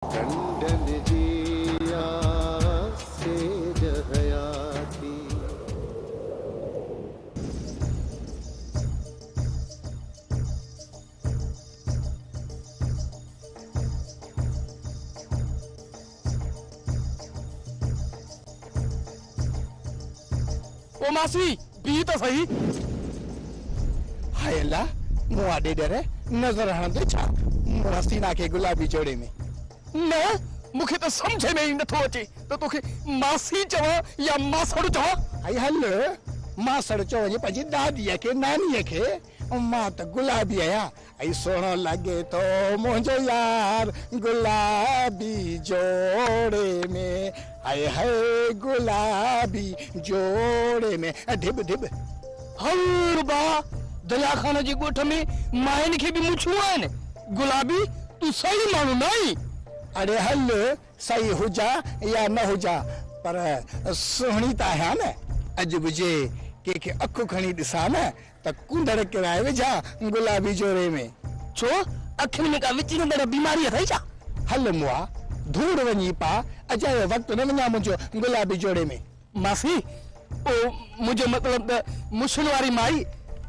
टंडन जिया से जहयाती। ओ मासी बी तो सही। हाय अल्लाह मुआ दे डरे नजर हणंदे छा हसीना के गुलाबी जोड़े में। न मूंखे तो समझ में ही नथो अचे तो तोखे मासी चवा या मासड़ चवा। आई हल मासड़ चो वञे पंहिंजी दादीअ खे नानीअ खे मां त गुलाबी आहियां। ऐं सुहिणो लॻे थो मुंहिंजो यार गुलाबी जोड़े में। हाय हाय गुलाबी जोड़े में ढिब ढिब। हल बा दरिया खान जी ॻोठ में माइन खे भी मुछूं आहिनि। गुलाबी तू सही माण्हू न आहीं। अरे हल सही हुजा या न हुजा पर सुहिणी त आहियां न। अॼु बि जे कंहिंखे अखि खणी ॾिसां न त कुंदड़ किराए विझा गुलाबी जोड़े में। छो अखियुनि में का विच नंढड़ बीमारी अथई छा? हल मुआ धूड़ वञी पा अजायो वक़्तु न वञा मुंहिंजो गुलाबी जोड़े में। मासी ओ मुंहिंजो मतिलब त मुश्किल वारी माई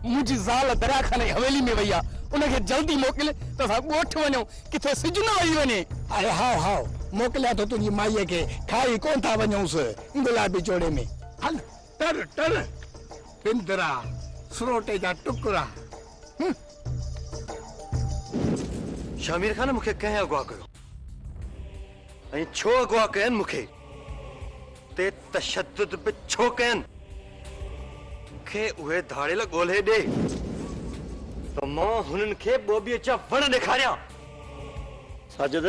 मुंहिंजी ज़ाल दरिया खाने हवेली में वई आहे। उनखे जल्दी मोकिल त असां ॻोठ वञूं किथे सिज न वही वञे। अरे हाओ हाओ मोकिलिया थो तुंहिंजी माईअ खे खाई कोन था वञूंसि गुलाबी जोड़े में। हल टर टर पिंदरा सरोटे जा टुकड़ा। शामिर खान मूंखे कंहिं अगवा कयो ऐं छो अगवा कयनि मूंखे ते तशद्दुद बि छो कयनि मूंखे उहे धाड़ेल ॻोल्हे ॾे त मां हुननि खे ॿोॿीअ जा वण ॾेखारियां। साजिद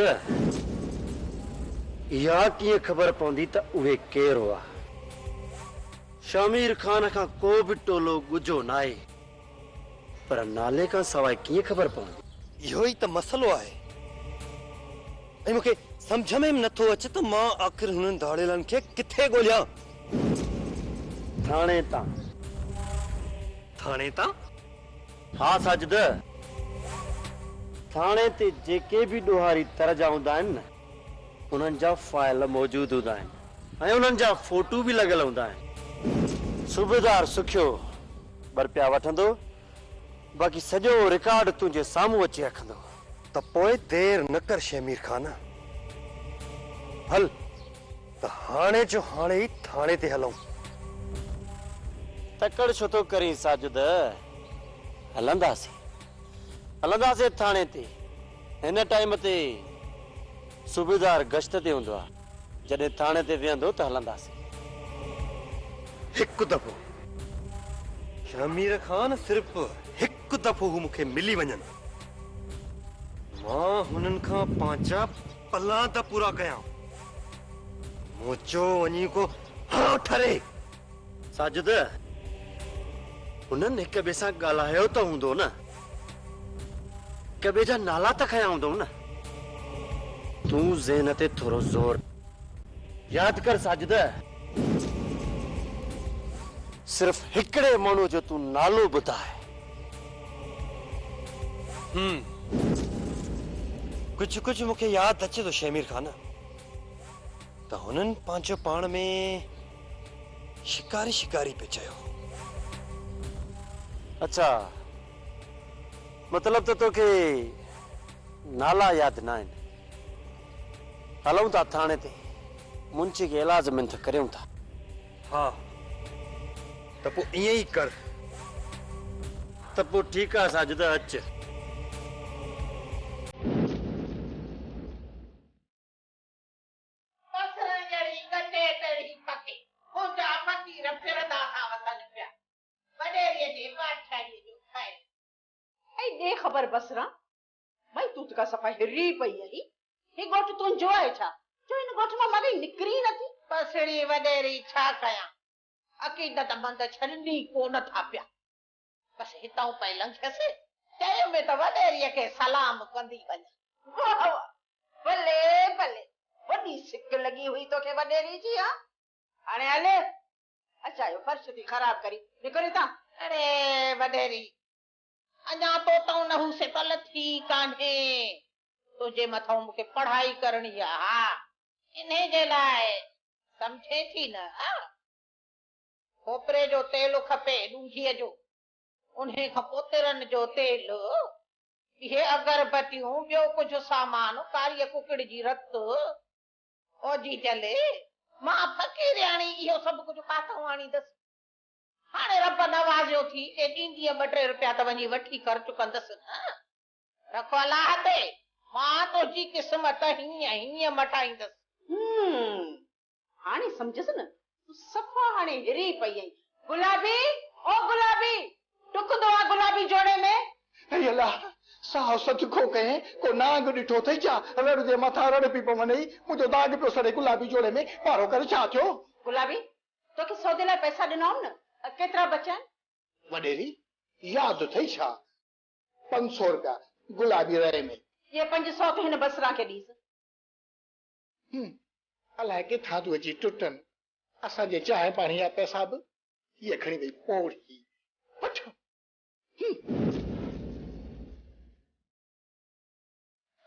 इहा कीअं ख़बर पवंदी त उहे केरु हुआ? शामिर खान खां को बि टोलो ॻुझो न आहे पर नाले खां सवाइ कीअं ख़बर पवंदी? इहो ई त मसलो आहे ऐं मूंखे सम्झ में नथो अचे त मां आख़िर हुननि धाड़ेलनि खे किथे ॻोल्हियां। थाणे तां। थाणे तां? हा साजिद थाणे ते जेके बि ॾोहारी तर जा हूंदा आहिनि न उन्हनि जा फाइल मौजूद हूंदा आहिनि ऐं उन्हनि जा फोटू बि लॻल हूंदा आहिनि। सूबेदार सुखियो बरपिया वठंदो बाक़ी सॼो रिकॉर्ड तुंहिंजे साम्हूं अची रखंदो त पोइ देर न कर शमीर खान। हल त हाणे जो हाणे ई थाणे ते हलूं। तकड़ छो थो करीं साजिद? हलंदासीं थाणे ते। हिन टाइम ते सूबेदार गश्त ते हूंदो आहे। जॾहिं थाणे ते वेहंदो त हलंदासीं। हिकु दफ़ो शमीर खान सिर्फ़ हिकु दफ़ो हू मूंखे मिली वञनि मां हुननि खां पंहिंजा पला त पूरा कयां। मोचो वञी को हाँ ठरे। साजिद हुननि हिक ॿिए सां ॻाल्हायो त हूंदो न? हिक ॿिए जा नाला त खया हूंदो न? तूं ज़हन ते थोरो ज़ोर यादि कर साजिद। सिर्फ हिकिड़े माण्हू जो तूं नालो ॿुधाए। कुछ कुछ मूंखे यादि अचे थो शमीर खान त हुननि पंहिंजो पाण में शिकारी शिकारी पे चयो। अच्छा मतलब त तोखे नाला यादि न आहिनि। हलूं था थाणे ते मुंशी खे इलाजमेंट करियूं था। हा त पोइ ईअं ई कर। त पोइ ठीकु आहे साजिद अच। खबर बसरा भाई तू तो का सफा हिरी पई आई। हे गोठ तुंहिंजो आहे छा? जो इन गोठ मां मारे निकरी नथी। पसड़ी वडेरी छा कया? अकीदत बंद छॾनी कोन था पिया। बस हितां पई लंघियसि चयो में त वडेरीअ खे सलाम कंदी वञ। वाह वाह भले भले वॾी सिक लगी हुई तोखे वडेरी जी। हा हाणे हले अचायो फर्श थी ख़राब करी निकरी ता। अरे वडेरी अञा तो न हू सितल थी कान्हे। तुझे मथां मूंखे पढ़ाई करणी आहे। हा, इन्हे जे लाइ सम्झे थी न? खोपरे जो तेल खपे ॾूंघीअ जो, उन्हे खां पोइ तिरनि जो तेल, इहे अगरबत्तियूं, ॿियो कुझु सामान, कारी कुकड़ जी रत, ओजी चले मां फ़क़ीरियाणी इहो सभु कुझु काथां आणींदसि? हाणे रब नवाज़ियो थी के ॾींदीअ 2-3 रुपया त वञी वठी ख़र्च कंदसि न। रखो अलाह ते, मां तुंहिंजी क़िस्मत हीअं मटाईंदसि। हाणे सम्झसि न, तूं सफ़ा हाणे हिरी पई आहीं। गुलाबी, ओ गुलाबी, टुकंदो आहे गुलाबी जोड़े में? हे अल्लाह, साहु सदको कहीं को नांग ॾिठो अथई छा? रड़ जे मथां रड़ पई पवंदई, मुंहिंजो दाग पियो सड़े गुलाबी जोड़े में, पारो करे छा थियो? गुलाबी, तोखे सौदे लाइ पैसा ॾिनऊं न, केतिरा बचिया आहिनि? वॾेरी, यादि अथई छा? 500 रुपया गुलाबी रए में। ये 500 तो हिन बसरा खे ॾीस। अलाए किथां तूं अची टुटनि, असांजे चांहि पाणी जा पैसा बि हीअ खणी वई पोड़ी। वठ।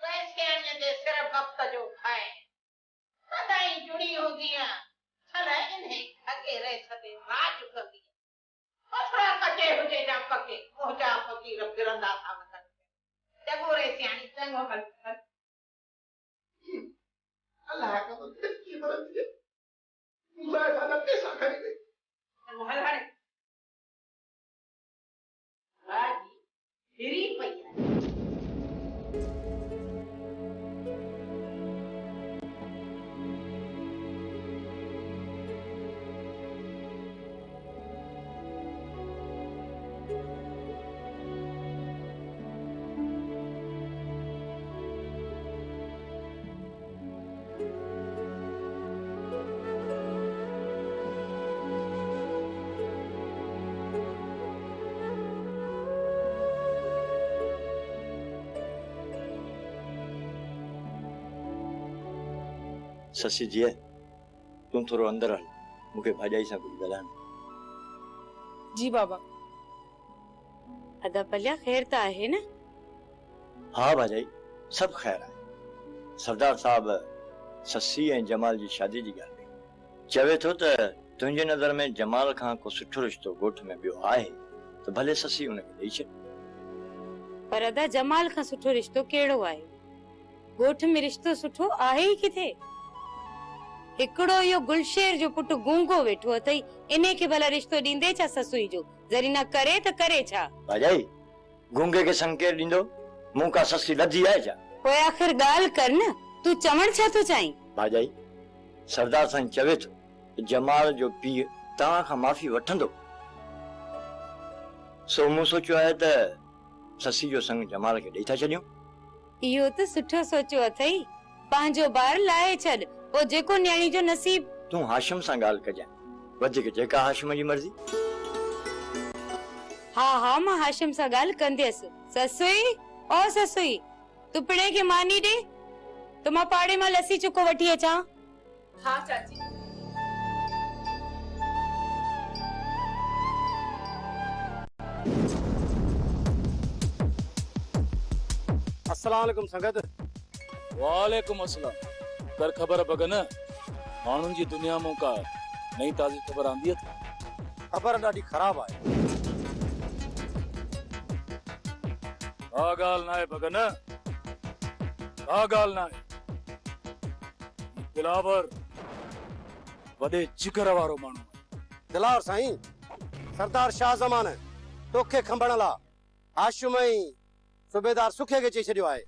पैसे जे सिर वक्त जो खाए सदाई जुड़ी हूंदी आहे, छल इन्हे खगे रहे सदे राज कंदी। पथरा कटे हुजे जा पके, मोजा फकीर फिरंदा था वतन। जगो रे सियाणी चङो हल। अल्लाह का बंदे की मदद है, मुझे ना पैसा खड़ी गई। हल हाणे राजी हिरी पई आहे। ससी जी, तूं थोरो अंदर हल, मूंखे भाॼाई सां कुझु ॻाल्हाइणो। जी बाबा। अदा पलिया ख़ैर त आहे न? हाँ भाॼाई, सभु ख़ैर आहे। सरदार साहब ससी ऐं जमाल जी शादी जी ॻाल्हि कई। चवे थो त तुंहिंजे नज़र में जमाल खां को सुठो रिश्तो ॻोठ में ॿियो आहे त भले ससी उनखे ॾेई छॾ। पर अदा जमाल खां सुठो रिश्तो कहिड़ो आहे? ॻोठ में रिश्तो सुठो आहे ई किथे? हिकिड़ो इहो गुलशेर जो पुट गूंगो वेठो अथई, इने खे भला रिश्तो ॾींदे छा ससुई जो? ज़रीना करे त करे छा? भाॼाई, गूंगे खे संग केरु ॾींदो? मूं का ससी लधी आहे छा? पोइ आख़िर ॻाल्हि कर न, तूं चवण छा थो चाहीं? भाॼाई, सरदार साईं चवे थो त जमाल जो पीउ तव्हां खां माफ़ी वठंदो। सो मूं सोचियो आहे त ससी जो संग जमाल खे ॾेई था छॾियूं। इहो त सुठो सोचियो अथई। पंहिंजो ॿार लाहे छॾ, पोइ जेको न्याणी जो नसीब। तूं हाशिम सां ॻाल्हि कजांइ, वधीक जेका हाशिम जी मर्ज़ी। हाँ मां हाशिम सां ॻाल्हि कंदसि। ससुई, ओ ससुई, तूं पिणे खे मानी ॾे त मां पाड़े मां लस्सी चुको वठी अचां। हाँ चाची। अस्सलाम वालेकुम संगत। वालेकुम अस्सलाम। कर खबर बगन, माण्हुनि जी दुनिया में का नई ताज़ी खबर आंदी है? खबर ॾाढी ख़राब आहे। का ॻाल्हि नाहे बगन, का ॻाल्हि नाहे। दिलावर वॾे जिगर वारो माण्हू आहे। दिलावर साईं, सरदार शाह ज़मान तोखे खंभण लाइ हाशिम ऐं सूबेदार सुखे खे चई छॾियो आहे।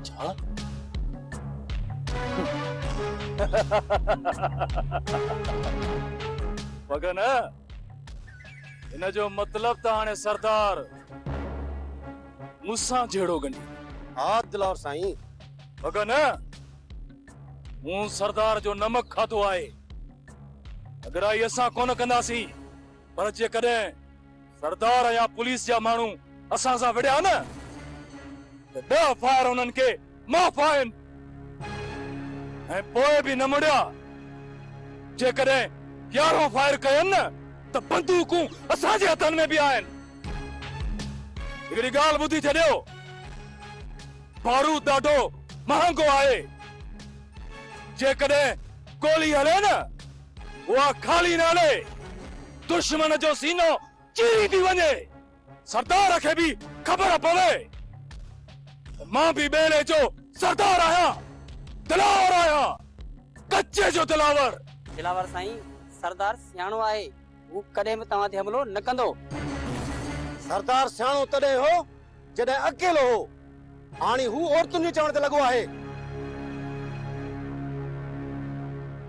छा? बगन, इन जो मतलब त हाणे सरदार मूंसां जहिड़ो गंढी। हाँ दिलावर साईं। बगन, मूं सरदार जो नमक खाधो आहे। अगराई असां कोन कंदासीं, पर जेकॾहिं सरदार या पुलिस जा माण्हू असां सां विढ़िया न त 10 फायर उन्हनि खे माफ़ आहिनि, ऐं पोइ बि न मुड़िया। जेकॾहिं 11 फायर कयनि न त बंदूकूं असांजे हथनि में बि आहिनि। हिकिड़ी ॻाल्हि ॿुधी छॾियो, बारूद ॾाढो महांगो आहे। जेकॾहिं गोली हले न, उहा खाली न हले, दुश्मन जो सीनो चीरी थी वञे। सरदार खे बि ख़बर पवे मां बि ॿेड़े जो सरदार आहियां, दिलावर आहियां, कच्चे जो दिलावर। दिलावर साईं, सरदार सियाणो आहे, हू कॾहिं बि तव्हां ते हमलो न कंदो। सरदार सियाणो तॾहिं हो जॾहिं अकेलो हो, हाणे हू औरतुनि जे चवण ते लॻो आहे।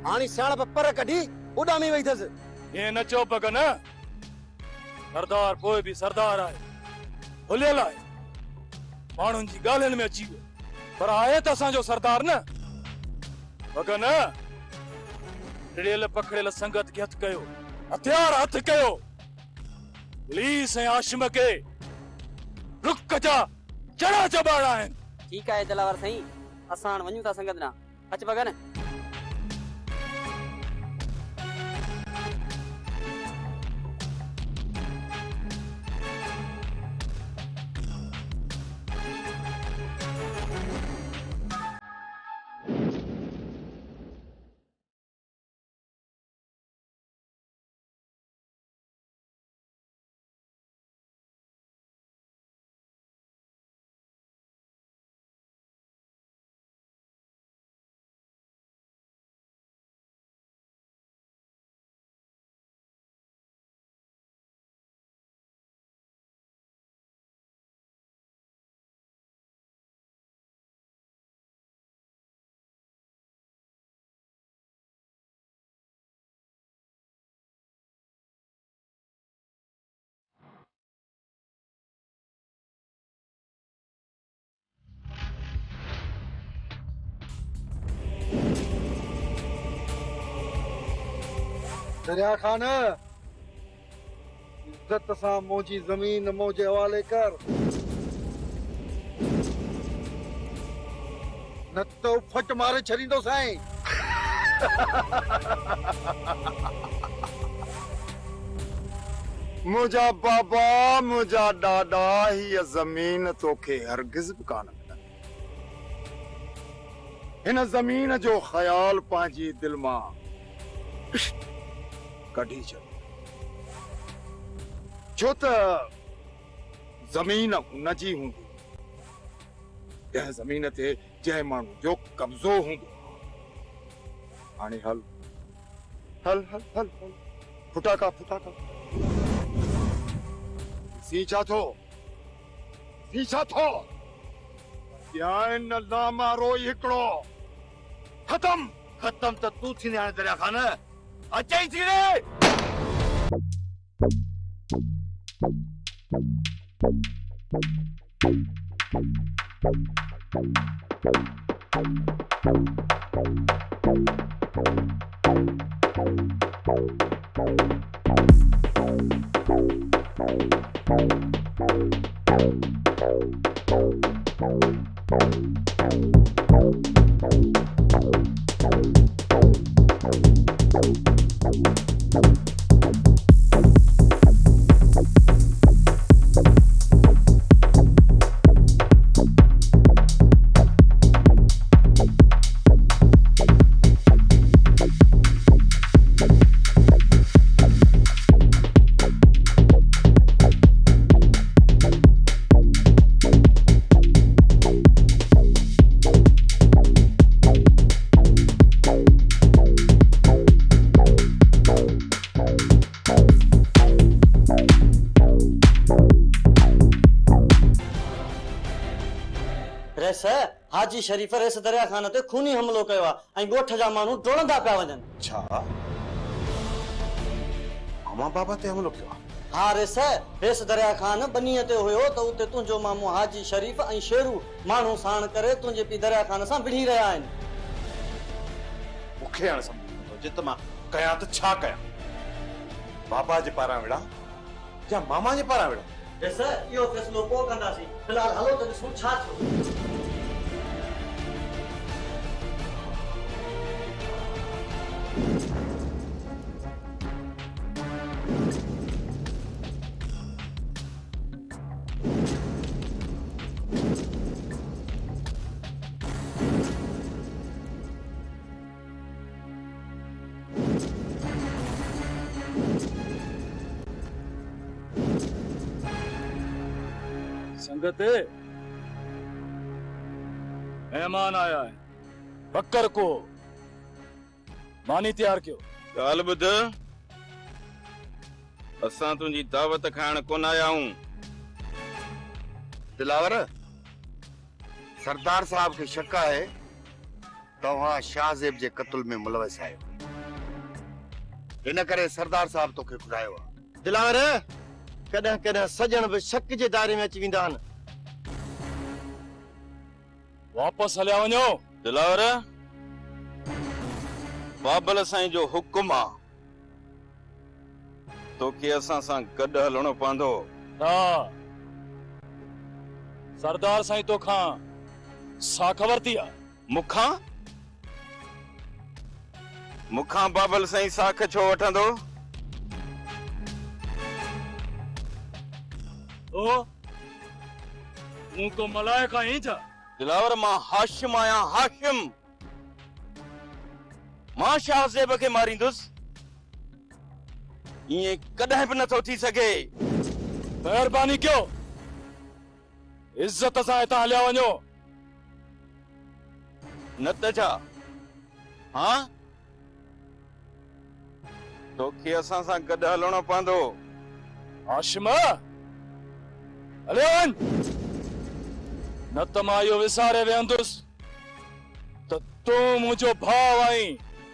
हाणे सियाणप पर कढी उॾामी वई अथसि। ये न चओ पगन, सरदार कोई भी सरदार आहे, हुलियल आहे, माण्हुनि जी ॻाल्हियुनि में अची वियो, पर आहे त असांजो सरदार न। पगन, टिड़ियल पखड़ियल संगत खे हथ कयो, हथियार हथ कयो। पुलिस ऐं आशिम खे रुख जा जड़ा जबाड़ा आहिनि। ठीकु आहे दिलावर साईं, असां हाणे वञूं था संगत ॾांहुं। अच भगन। दरिया खान, इज्जत सां मुंहिंजी ज़मीन मुंहिंजे हवाले कर, न त फट मारे छॾींदो साईं। मुंहिंजा बाबा, मुंहिंजा ॾाॾा, हीअ ज़मीन तोखे हरगिज़ बि कान मिलंदी। हिन ज़मीन जो ख़्याल पंहिंजी दिलि मां कढी छॾ, छो त ज़मीन हुन जी हूंदी जंहिं ज़मीन ते जंहिं माण्हू जो कब्ज़ो हूंदो। हाणे हल हल हल हल हल, फुटाका फुटाका। सी छा थो, सी छा थो? न लामारो हिकिड़ो ख़तम। ख़तम त तूं थींदे हाणे दरिया खान, अचई थी रे। रेस हाजी शरीफ रेस दरिया खान ते खूनी हमलो कयो आहे ऐं ॻोठ जा माण्हू डोड़ंदा पिया वञनि। छा मामा बाबा ते हमलो कयो? हा रेस, रेस दरिया खान बनीअ ते हुयो त उते तुंहिंजो मामू हाजी शरीफ ऐं शेरू माण्हू साण करे तुंहिंजे पीउ दरिया खान सां विढ़ी रहिया आहिनि। मूंखे हाणे सम्झ नथो अचे त मां कयां त छा कयां? बाबा जे पारां विड़ा या मामा जे पारां विड़ा? रेस इहो फ़ैसिलो पोइ कंदासीं, फिलहाल हलो त ॾिसूं छा थियो। संगत मेहमान आया है, बकर को मानी तैयार कयो। ॻाल्हि ॿुध, असां तुंहिंजी दावत खाइण कोन आया आहियूं। दिलावर सरदार साहब खे शक आहे तव्हां शाहज़ेब जे क़त्ल में मुलविस आहियो, इन करे सरदार साहब तोखे घुरायो आहे। दिलावर कॾहिं कॾहिं सजण बि शक जे दायरे में अची वेंदा आहिनि। वापस हलिया वञो। दिलावर, बाबल साईं जो हुकुम आहे, तोखे असां सां गॾु हलणो पवंदो। ना, सरदार साईं तो खां सा ख़बर थी आहे? मुखां बाबल साईं साख छो वठंदो? ओ मूं को मलाइक आहीं छा? दिलावर, मां हाशिम आहियां, हाशिम। मां शाहज़ेब खे मारींदुसि, ईअं कॾहिं बि नथो थी सघे। महिरबानी कयो, इज्जत सां हितां हलिया वञो। न त छा? हाँ, तोखे असां सां गॾु हलणो पवंदो। हाशिम, हलिया वञ, न त मां इहो विसारे वेहंदुसि त तूं मुंहिंजो भाउ आहीं।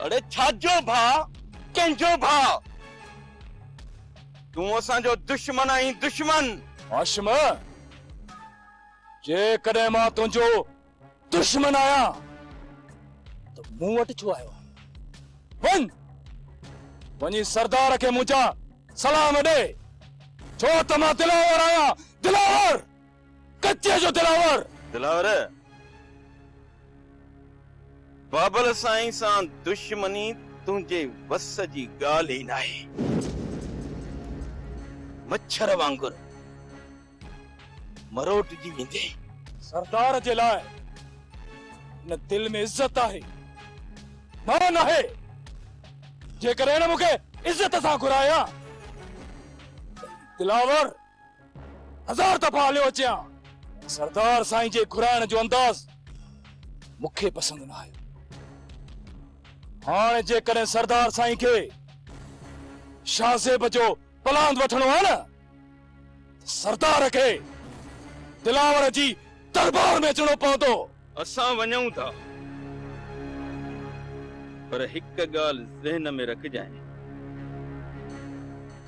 अरे छाजो भाउ? कंहिंजो भाउ? तूं असांजो दुश्मन आहीं, दुश्मन। हाशिम, जेकॾहिं मां तुंहिंजो दुश्मन आहियां त मूं वटि छो आयो? वञ, वञी सरदार खे मुंहिंजा सलाम ॾे, छो त मां दिलावर आहियां, दिलावर, कच्चे जो दिलावर। दिलावर, बाबल साईं सां दुश्मनी तुंहिंजे वस जी ॻाल्हि ई नाहे। मच्छर वांगुर मरोटजी वेंदे। सरदार जे लाइ न दिल में इज्जत आहे, मान आहे। जेकर हिन मूंखे इज्जत सां घुराया, दिलावर हज़ार दफ़ा हलियो अचियां, सरदार साईं जे घुराइण जो अंदाज़ मूंखे पसंदि न आयो। हाणे जेकॾहिं सरदार साईं खे शाहज़ेब जो पलांद वठणो आहे न, सरदार खे दिलावर जी दरबार में अचणो पवंदो। असां वञूं था, पर हिकु ॻाल्हि ज़हन में रखजांइ,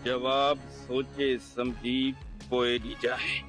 जवाब सोचे समझी पोइ ॾिजांइ।